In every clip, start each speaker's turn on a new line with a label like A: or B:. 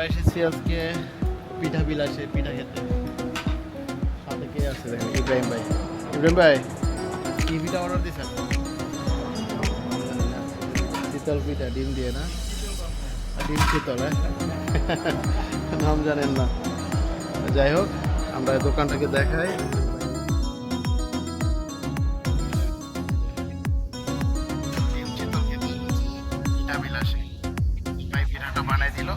A: আমরা এসেছি আজকে পিঠা বিলাসে পিঠা খেতে। সাথে কে আছে দেখেন, ইব্রাহিম ভাই। ইব্রাহিম ভাই কি পিঠা অর্ডার দিয়েছেন? শীতল পিঠা, ডিম দিয়ে না? ডিম শীতল, হ্যাঁ? নাম জানেন না। যাই হোক, আমরা দোকানটাকে দেখাই। ডিম শীতল খেতে পিঠা বিলাসে ভাই পিঠাটা বানাই দিল।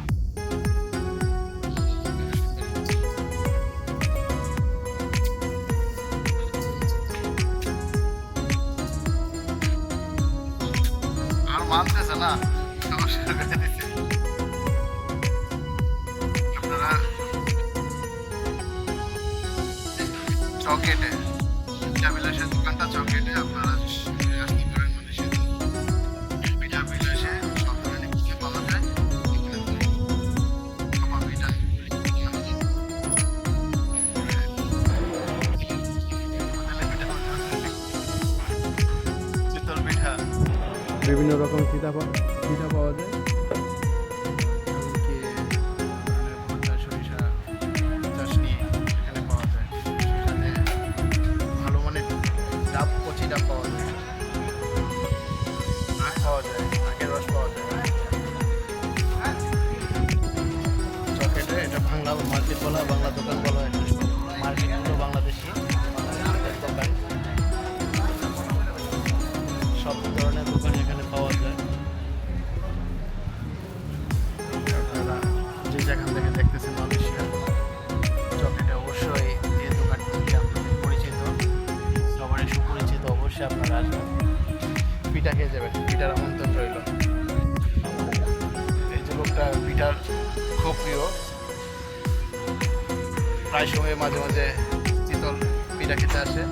A: আর মানতেছে না, সমস্যা করে দিচ্ছে। আপনারা চকেটে, পিঠা বিলাসের দোকানটা চকেটে, আপনারা আসতে পারেন। মানুষের পিঠা বিলাসে সব ধরনের পিঠা পাওয়া যায়। সবার পিঠা শীতল পিঠা, বিভিন্ন রকম পিঠা পাওয়া যায়। এমনকি ভুট্টা, সরিষা চাশনি এখানে পাওয়া যায়। সেখানে ভালো মানের ডাব, কচি ডাব পাওয়া যায়, আখ পাওয়া যায়, আখের রস পাওয়া যায়। চকেটে এটা বাংলা মার্কেট বলা, বাংলা দোকান বলা হয়। মার্কেটগুলো বাংলাদেশি দোকান, সব ধরনের দোকান এখানে পাওয়া যায়। আপনারা যে যেখান থেকে দেখতেছেন মালয়েশিয়া চকেটে, অবশ্যই এই দোকানটি আপনাদের পরিচিত, সবারই সুপরিচিত। অবশ্যই আপনারা আসবেন, পিঠা খেয়ে যাবেন, পিঠার আমন্ত্রণ রইল। এই যে লোকটা পিঠার খুব প্রিয়, প্রায় সময় মাঝে মাঝে শীতল পিঠা খেতে আসে।